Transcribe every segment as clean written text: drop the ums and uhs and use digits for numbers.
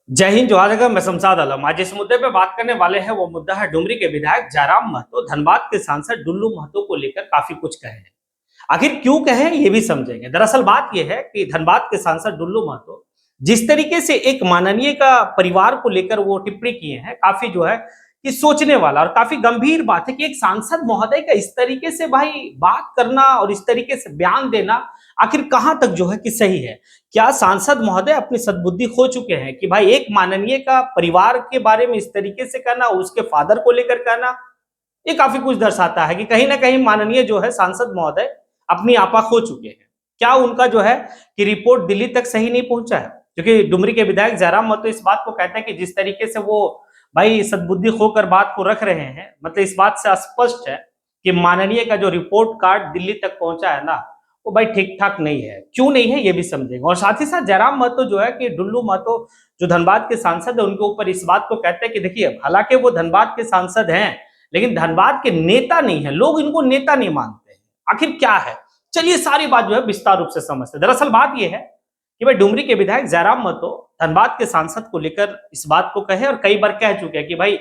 जय हिंद जोहार जगह मैं शमशाद आलम। आज जिस मुद्दे पे बात करने वाले हैं वो मुद्दा है डुमरी के विधायक जयराम महतो धनबाद के सांसद डुल्लू महतो को लेकर काफी कुछ कहे हैं। आखिर क्यों कहे ये भी समझेंगे। दरअसल बात यह है कि धनबाद के सांसद डुल्लू महतो जिस तरीके से एक माननीय का परिवार को लेकर वो टिप्पणी किए हैं, काफी जो है कि सोचने वाला और काफी गंभीर बात है कि एक सांसद महोदय का इस तरीके से भाई बात करना और इस तरीके से बयान देना आखिर कहां तक जो है कि सही है। क्या सांसद महोदय अपनी सद्बुद्धि खो चुके हैं कि भाई एक माननीय का परिवार के बारे में इस तरीके से कहना, उसके फादर को लेकर कहना, ये काफी कुछ दर्शाता है कि कहीं ना कहीं माननीय जो है सांसद महोदय अपनी आपा खो चुके हैं। क्या उनका जो है कि रिपोर्ट दिल्ली तक सही नहीं पहुंचा है? क्योंकि डुमरी के विधायक जयराम महतो इस बात को कहते हैं कि जिस तरीके से वो भाई सद्बुद्धि खोकर बात को रख रहे हैं, मतलब इस बात से स्पष्ट है कि माननीय का जो रिपोर्ट कार्ड दिल्ली तक पहुंचा है ना, वो भाई ठीक ठाक नहीं है। क्यों नहीं है ये भी समझेंगे। और साथ ही साथ जयराम महतो जो है कि डुल्लू महतो जो धनबाद के सांसद है उनके ऊपर इस बात को कहते हैं कि देखिए, हालांकि वो धनबाद के सांसद हैं लेकिन धनबाद के नेता नहीं है, लोग इनको नेता नहीं मानते हैं। आखिर क्या है, चलिए सारी बात जो है विस्तार रूप से समझते हैं। दरअसल बात यह है कि भाई डुमरी के विधायक जयराम महतो धनबाद के सांसद को लेकर इस बात को कहे और कई बार कह चुके हैं कि भाई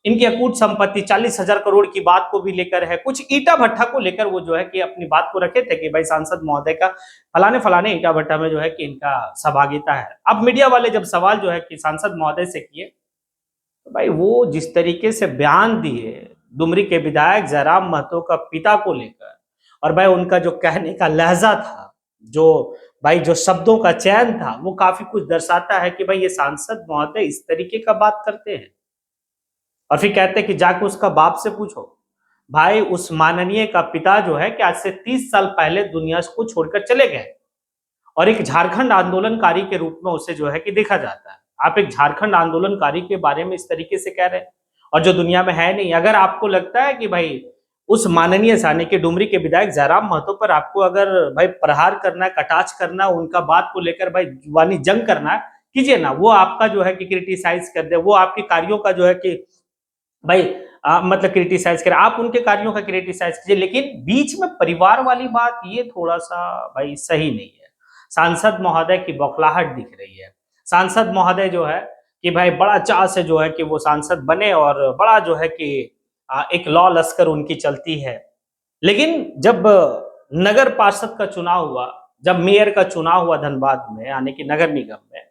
इनकी अकूट संपत्ति 40,000 करोड़ की बात को भी लेकर है, कुछ ईटा भट्टा को लेकर वो जो है कि अपनी बात को रखे थे कि भाई सांसद महोदय का फलाने फलाने ईटा भट्टा में जो है कि इनका सहभागिता है। अब मीडिया वाले जब सवाल जो है कि सांसद महोदय से किए तो भाई वो जिस तरीके से बयान दिए डुमरी के विधायक जयराम महतो का पिता को लेकर, और भाई उनका जो कहने का लहजा था, जो भाई जो शब्दों का चयन था, वो काफी कुछ दर्शाता है कि भाई ये सांसद महोदय इस तरीके का बात करते हैं। और फिर कहते हैं कि जाके उसका बाप से पूछो। भाई उस माननीय का पिता जो है कि आज से 30 साल पहले दुनिया को छोड़कर चले गए और एक झारखंड आंदोलनकारी के रूप में उसे जो है कि देखा जाता है। आप एक झारखंड आंदोलनकारी के बारे में इस तरीके से कह रहे हैं और जो दुनिया में है नहीं। अगर आपको लगता है कि भाई उस माननीय यानी कि डुमरी के विधायक जयराम महतो पर आपको अगर भाई प्रहार करना है, कटाक्ष करना है, उनका बात को लेकर भाई जुबानी जंग करना है, कीजिए ना। वो आपका जो है कि क्रिटिसाइज कर दे, वो आपके कार्यों का जो है कि भाई मतलब क्रिटिसाइज करें, आप उनके कार्यों का क्रिटिसाइज कीजिए, लेकिन बीच में परिवार वाली बात ये थोड़ा सा भाई सही नहीं है। सांसद महोदय की बौखलाहट दिख रही है। सांसद महोदय जो है कि भाई बड़ा चाह से जो है कि वो सांसद बने और बड़ा जो है कि एक लॉ लश्कर उनकी चलती है। लेकिन जब नगर पार्षद का चुनाव हुआ, जब मेयर का चुनाव हुआ धनबाद में यानी कि नगर निगम में,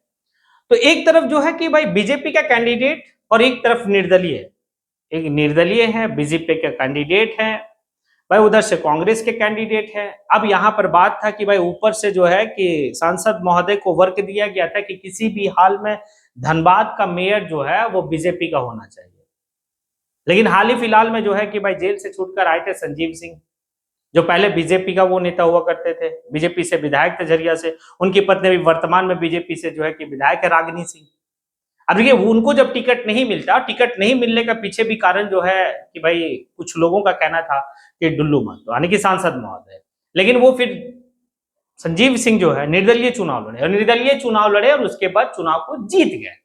तो एक तरफ जो है कि भाई बीजेपी का कैंडिडेट और एक तरफ निर्दलीय है। एक निर्दलीय है, बीजेपी के कैंडिडेट हैं, भाई उधर से कांग्रेस के कैंडिडेट हैं। अब यहाँ पर बात था कि भाई ऊपर से जो है कि सांसद महोदय को वर्क दिया गया था कि किसी भी हाल में धनबाद का मेयर जो है वो बीजेपी का होना चाहिए। लेकिन हाल ही फिलहाल में जो है कि भाई जेल से छूटकर आए थे संजीव सिंह, जो पहले बीजेपी का वो नेता हुआ करते थे, बीजेपी से विधायक थे झरिया से। उनकी पत्नी भी वर्तमान में बीजेपी से जो है कि विधायक है, रागिनी सिंह। अब देखिए उनको जब टिकट नहीं मिलता, टिकट नहीं मिलने का पीछे भी कारण जो है कि भाई कुछ लोगों का कहना था कि डुल्लू महतो यानी कि सांसद महोदय, लेकिन वो फिर संजीव सिंह जो है निर्दलीय चुनाव लड़े और निर्दलीय चुनाव लड़े और उसके बाद चुनाव को जीत गए।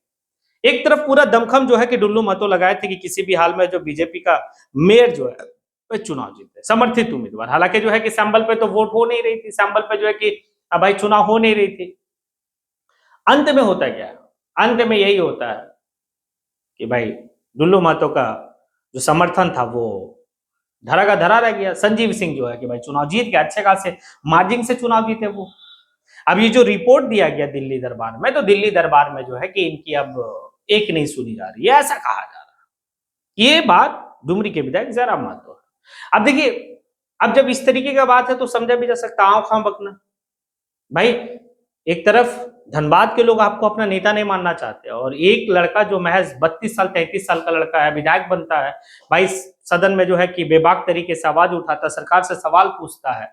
एक तरफ पूरा दमखम जो है कि डुल्लू महतो लगाए थे कि किसी भी हाल में जो बीजेपी का मेयर जो है वह चुनाव जीते, समर्थित उम्मीदवार। हालांकि जो है कि सैंबल पे तो वोट हो नहीं रही थी, सैंबल पे जो है कि भाई चुनाव हो नहीं रही थी। अंत में होता क्या है, अंत में यही होता है कि भाई डुल्लू महतो का जो समर्थन था वो धरा का धरा रह गया। संजीव सिंह जो है कि भाई चुनाव जीत गया, अच्छे खासे मार्जिन से चुनाव जीते वो। अब ये जो रिपोर्ट दिया गया दिल्ली दरबार में, तो दिल्ली दरबार में जो है कि इनकी अब एक नहीं सुनी जा रही है, ऐसा कहा जा रहा है। ये बात डुमरी के विधायक जयराम महतो है। अब देखिए, अब जब इस तरीके का बात है तो समझा भी जा सकता आंव खां बकना। भाई एक तरफ धनबाद के लोग आपको अपना नेता नहीं मानना चाहते और एक लड़का जो महज 32 साल 33 साल का लड़का है विधायक बनता है, भाई सदन में जो है कि बेबाक तरीके से आवाज उठाता, सरकार से सवाल पूछता है।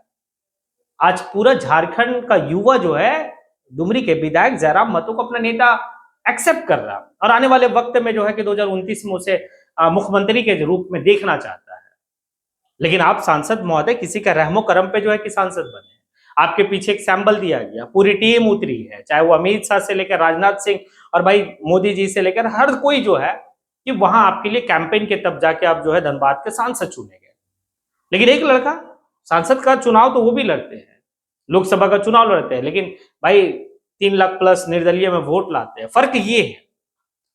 आज पूरा झारखंड का युवा जो है डुमरी के विधायक जयराम महतो को अपना नेता एक्सेप्ट कर रहा और आने वाले वक्त में जो है कि 2029 में उसे मुख्यमंत्री के रूप में देखना चाहता है। लेकिन आप सांसद महोदय किसी का रहमो करम पे जो है कि सांसद बने, आपके पीछे एक सैंबल दिया गया, पूरी टीम उतरी है, चाहे वो अमित शाह से लेकर राजनाथ सिंह और भाई मोदी जी से लेकर हर कोई जो है कि वहां आपके लिए कैंपेन के तब जाके आप जो है धनबाद के सांसद चुने गए। लेकिन एक लड़का सांसद का चुनाव तो वो भी लड़ते हैं, लोकसभा का चुनाव लड़ते हैं, लेकिन भाई 3 लाख प्लस निर्दलीय में वोट लाते हैं। फर्क ये है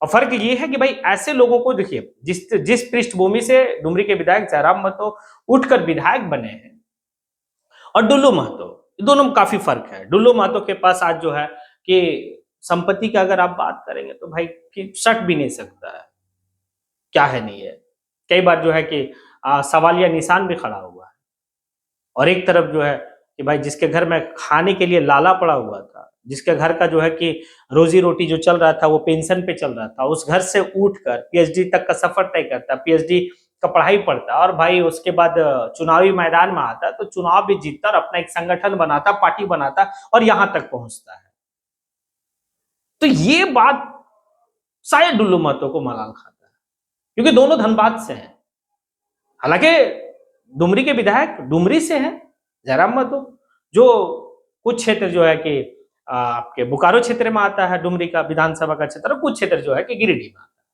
और फर्क ये है कि भाई ऐसे लोगों को देखिए, जिस जिस पृष्ठभूमि से डुमरी के विधायक जयराम महतो उठकर विधायक बने हैं और डुल्लू महतो, दोनों में काफी फर्क है। डुल्लू महतो के पास आज जो है कि संपत्ति की अगर आप बात करेंगे तो भाई कि शक भी नहीं सकता है, क्या है नहीं है। कई बार जो है कि सवालिया निशान भी खड़ा हुआ है। और एक तरफ जो है कि भाई जिसके घर में खाने के लिए लाला पड़ा हुआ था, जिसके घर का जो है कि रोजी रोटी जो चल रहा था वो पेंशन पे चल रहा था, उस घर से उठकर पीएचडी तक का सफर तय करता, पीएचडी का पढ़ाई पढ़ता और भाई उसके बाद चुनावी मैदान में आता, तो चुनाव भी जीतता और अपना एक संगठन बनाता, पार्टी बनाता और यहां तक पहुंचता है। तो ये बात शायद डुल्लू महतो को मलाल खाता है, क्योंकि दोनों धनबाद से हैं। हालांकि डुमरी के विधायक डुमरी से हैं जयराम महतो, जो कुछ क्षेत्र जो है कि आपके बोकारो क्षेत्र में आता है, डुमरी का विधानसभा का क्षेत्र, कुछ क्षेत्र जो है कि गिरिडीह में आता है।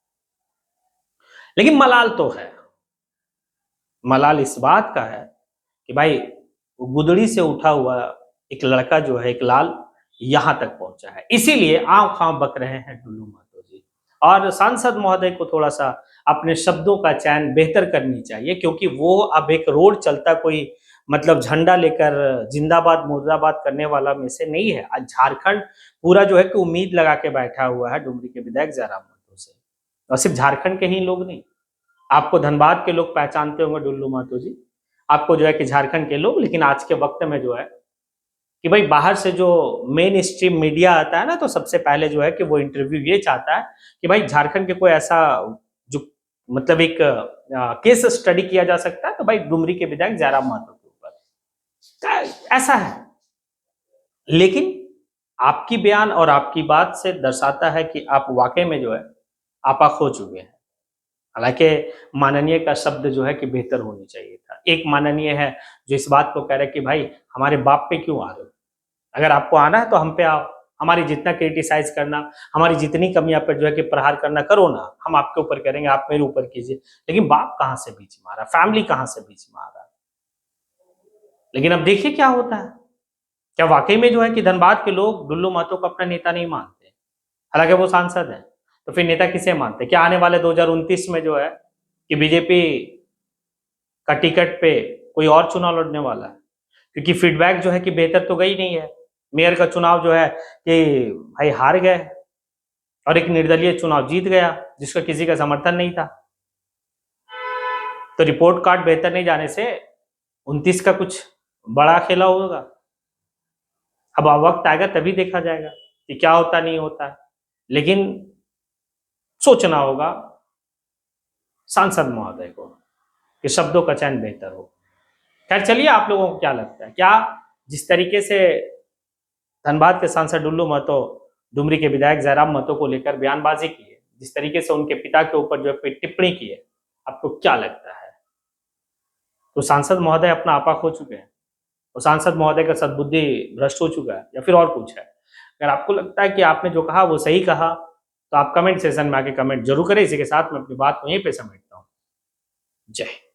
लेकिन मलाल तो है, मलाल इस बात का है कि भाई गुदड़ी से उठा हुआ एक लड़का जो है, एक लाल, यहां तक पहुंचा है। इसीलिए आंख आंख बक रहे हैं डुल्लू महतो जी। और सांसद महोदय को थोड़ा सा अपने शब्दों का चयन बेहतर करनी चाहिए, क्योंकि वो अब एक रोड चलता कोई मतलब झंडा लेकर जिंदाबाद मुर्दाबाद करने वाला में से नहीं है। आज झारखंड पूरा जो है कि उम्मीद लगा के बैठा हुआ है डुमरी के विधायक जयराम महतो से। और सिर्फ झारखंड के ही लोग नहीं, आपको धनबाद के लोग पहचानते होंगे डुल्लू महतो जी, आपको जो है कि झारखंड के लोग। लेकिन आज के वक्त में जो है कि भाई बाहर से जो मेन स्ट्रीम मीडिया आता है ना, तो सबसे पहले जो है कि वो इंटरव्यू ये चाहता है कि भाई झारखंड के कोई ऐसा जो मतलब एक केस स्टडी किया जा सकता है, तो भाई डुमरी के विधायक जयराम महतो के ऊपर ऐसा है। लेकिन आपकी बयान और आपकी बात से दर्शाता है कि आप वाकई में जो है आपा खो चुके हैं। हालांकि माननीय का शब्द जो है कि बेहतर होनी चाहिए था। एक माननीय है जो इस बात को कह रहे हैं कि भाई हमारे बाप पे क्यों आ रहे हो, अगर आपको आना है तो हम पे आओ, हमारी जितना क्रिटिसाइज करना, हमारी जितनी कमियां पर जो है कि प्रहार करना करो ना, हम आपके ऊपर करेंगे, आप मेरे ऊपर कीजिए। लेकिन बाप कहां से बीच में आ रहा, फैमिली कहां से बीच में आ रहा। लेकिन अब देखिए क्या होता है, क्या वाकई में जो है कि धनबाद के लोग डुल्लू महतो को अपना नेता नहीं मानते, हालांकि वो सांसद है, तो फिर नेता किसे मानते? क्या आने वाले 2029 में जो है कि बीजेपी का टिकट पे कोई और चुनाव लड़ने वाला है? क्योंकि फीडबैक जो है कि बेहतर तो गई नहीं है। मेयर का चुनाव जो है कि भाई हार गए और एक निर्दलीय चुनाव जीत गया जिसका किसी का समर्थन नहीं था। तो रिपोर्ट कार्ड बेहतर नहीं जाने से 29 का कुछ बड़ा खेला होगा। अब वक्त आएगा तभी देखा जाएगा कि क्या होता नहीं होता। लेकिन सोचना होगा सांसद महोदय को कि शब्दों का चयन बेहतर हो। खैर चलिए, आप लोगों को क्या लगता है, क्या जिस तरीके से धनबाद के सांसद डुल्लू महतो डुमरी के विधायक जयराम महतो को लेकर बयानबाजी की है, जिस तरीके से उनके पिता के ऊपर जो है टिप्पणी की है, आपको क्या लगता है? तो सांसद महोदय अपना आपा खो चुके हैं, और सांसद महोदय का सद्बुद्धि भ्रष्ट हो चुका है, या फिर और कुछ है? अगर आपको लगता है कि आपने जो कहा वो सही कहा, तो आप कमेंट सेशन में आके कमेंट जरूर करें। इसी के साथ मैं अपनी बात को यहीं पे समेटता हूँ। जय हिंद।